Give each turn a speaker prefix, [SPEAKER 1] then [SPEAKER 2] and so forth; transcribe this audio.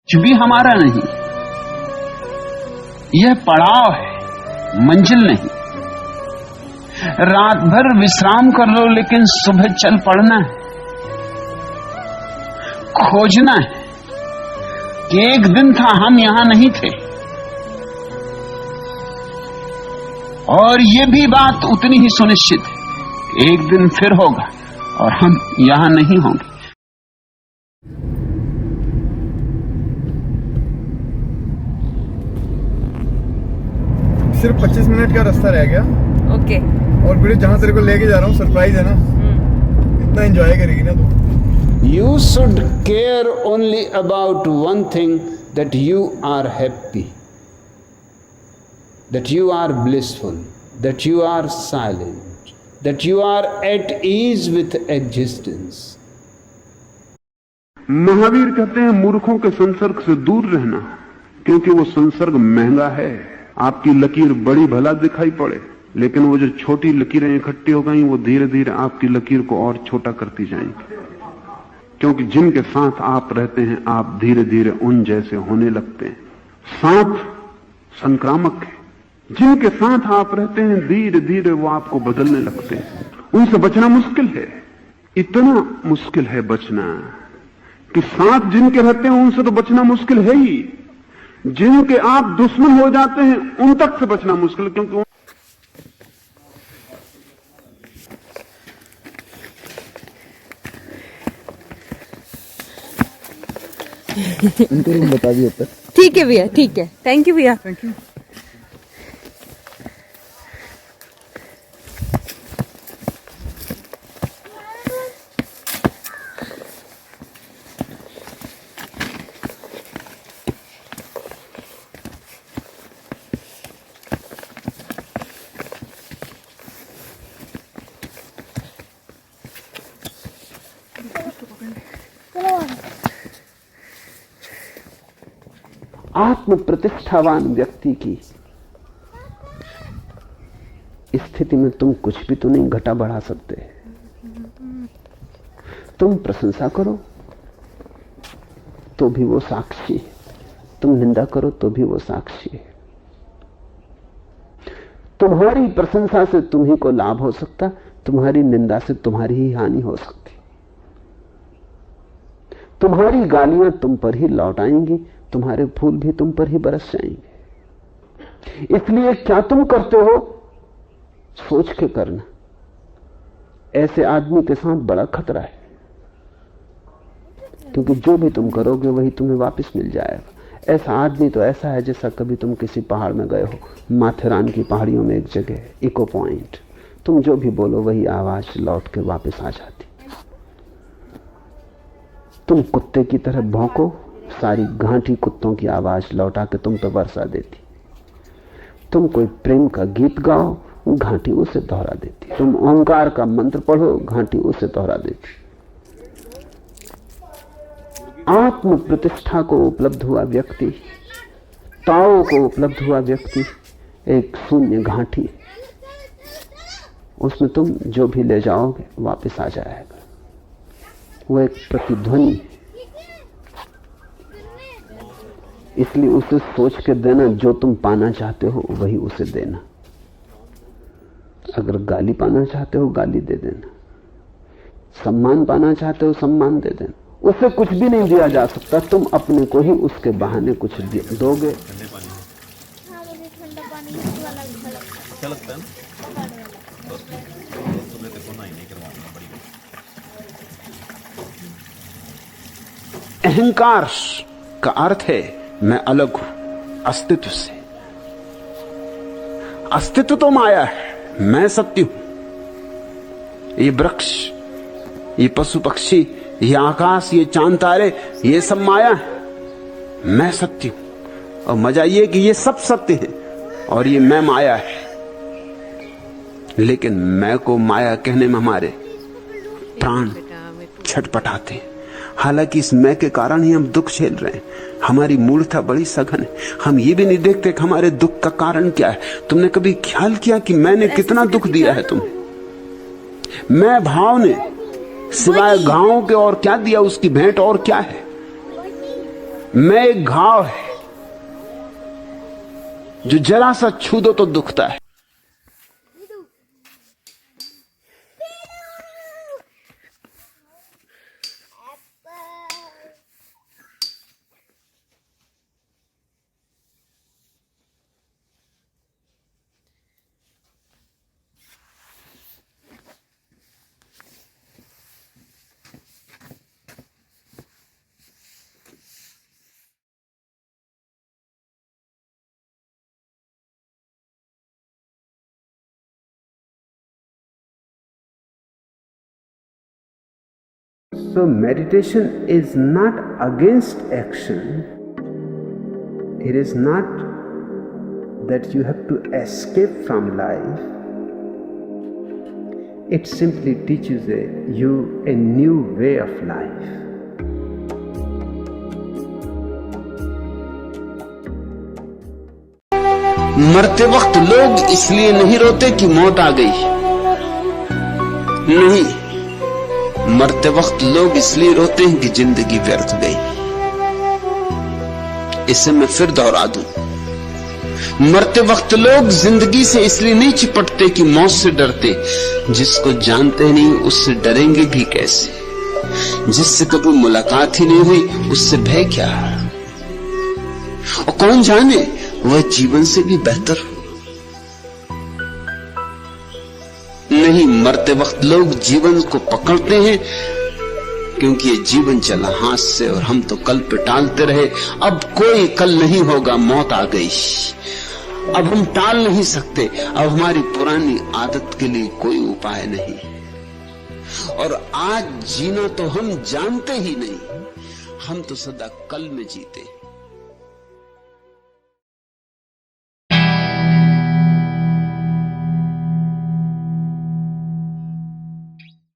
[SPEAKER 1] कुछ भी हमारा नहीं, यह पड़ाव है, मंजिल नहीं। रात भर विश्राम कर लो लेकिन सुबह चल पड़ना है, खोजना है कि एक दिन था हम यहां नहीं थे। और यह भी बात उतनी ही सुनिश्चित है, एक दिन फिर होगा और हम यहां नहीं होंगे।
[SPEAKER 2] सिर्फ 25 मिनट का रास्ता रह गया।
[SPEAKER 3] ओके।
[SPEAKER 2] और वीडियो जहां तेरे को लेके जा रहा हूँ सरप्राइज है ना, इतना एंजॉय करेगी ना तू।
[SPEAKER 1] You should care only about one thing, that you are happy, that you are blissful, that you are silent, that you are at ease with existence. Mahavir कहते हैं मूर्खों के संसर्ग से दूर रहना, क्योंकि वो संसर्ग महंगा है। आपकी लकीर बड़ी भला दिखाई पड़े, लेकिन वो जो छोटी लकीरें इकट्ठी हो गई वो धीरे धीरे आपकी लकीर को और छोटा करती जाएंगी। क्योंकि जिनके साथ आप रहते हैं आप धीरे धीरे उन जैसे होने लगते हैं। साथ संक्रामक है, जिनके साथ आप रहते हैं धीरे धीरे वो आपको बदलने लगते हैं। उनसे बचना मुश्किल है, इतना मुश्किल है बचना कि साथ जिनके रहते हैं उनसे तो बचना मुश्किल है ही, जिनके आप दुश्मन हो जाते हैं उन तक से बचना मुश्किल, क्योंकि
[SPEAKER 2] इनको रूम बता दिया ऊपर।
[SPEAKER 3] ठीक है भैया, ठीक है, थैंक यू भैया।
[SPEAKER 2] Thank you.
[SPEAKER 1] आत्म प्रतिष्ठावान व्यक्ति की स्थिति में तुम कुछ भी तो नहीं घटा बढ़ा सकते। तुम प्रशंसा करो तो भी वो साक्षी है, तुम निंदा करो तो भी वो साक्षी है। तुम्हारी प्रशंसा से तुम्ही को लाभ हो सकता, तुम्हारी निंदा से तुम्हारी ही हानि हो सकती। तुम्हारी गालियां तुम पर ही लौट आएंगी, तुम्हारे फूल भी तुम पर ही बरस जाएंगे। इसलिए क्या तुम करते हो सोच के करना। ऐसे आदमी के साथ बड़ा खतरा है, क्योंकि जो भी तुम करोगे वही तुम्हें वापस मिल जाएगा। ऐसा आदमी तो ऐसा है जैसा कभी तुम किसी पहाड़ में गए हो, माथेरान की पहाड़ियों में एक जगह इको पॉइंट, तुम जो भी बोलो वही आवाज लौट के वापस आ जाती। तुम कुत्ते की तरह भौंको, सारी घाटी कुत्तों की आवाज लौटा के तुम पे बरसा देती। तुम कोई प्रेम का गीत गाओ, घाटी उसे दोहरा देती। तुम ओंकार का मंत्र पढ़ो, घाटी उसे दोहरा देती। आत्म प्रतिष्ठा को उपलब्ध हुआ व्यक्ति, ताओ को उपलब्ध हुआ व्यक्ति एक शून्य घाटी, उसमें तुम जो भी ले जाओगे वापस आ जाएगा। वो एक प्रतिध्वनि है। इसलिए उसे सोच के देना, जो तुम पाना चाहते हो वही उसे देना। अगर गाली पाना चाहते हो गाली दे देना, सम्मान पाना चाहते हो सम्मान दे देना। उससे कुछ भी नहीं दिया जा सकता, तुम अपने को ही उसके बहाने कुछ दोगे। अहंकार का अर्थ है मैं अलग हूं अस्तित्व से। अस्तित्व तो माया है, मैं सत्य हूं। ये वृक्ष, ये पशु पक्षी, ये आकाश, ये चांद तारे, ये सब माया है, मैं सत्य हूं। और मजा ये कि ये सब सत्य है और ये मैं माया है। लेकिन मैं को माया कहने में हमारे प्राण छटपटाते हैं। हालांकि इस मैं के कारण ही हम दुख झेल रहे हैं। हमारी मूर्खता बड़ी सघन है। हम ये भी नहीं देखते कि हमारे दुख का कारण क्या है। तुमने कभी ख्याल किया कि मैंने कितना दुख दिया है तुम्हें? मैं भाव ने सिवाय घावों के और क्या दिया? उसकी भेंट और क्या है? मैं एक घाव है जो जरा सा छू दो तो दुखता है। So meditation is not against action. It is not that you have to escape from life. It simply teaches you a new way of life. मरते वक्त लोग इसलिए नहीं रोते कि मौत आ गई, नहीं, मरते वक्त लोग इसलिए रोते हैं कि जिंदगी व्यर्थ गई। इसे मैं फिर दोहरा दूं, मरते वक्त लोग जिंदगी से इसलिए नहीं चिपटते कि मौत से डरते, जिसको जानते नहीं उससे डरेंगे भी कैसे, जिससे कभी मुलाकात ही नहीं हुई उससे भय क्या, और कौन जाने वह जीवन से भी बेहतर हो। नहीं, मरते वक्त लोग जीवन को पकड़ते हैं क्योंकि ये जीवन चला हाथ से और हम तो कल पे टालते रहे। अब कोई कल नहीं होगा, मौत आ गई, अब हम टाल नहीं सकते, अब हमारी पुरानी आदत के लिए कोई उपाय नहीं, और आज जीना तो हम जानते ही नहीं, हम तो सदा कल में जीते।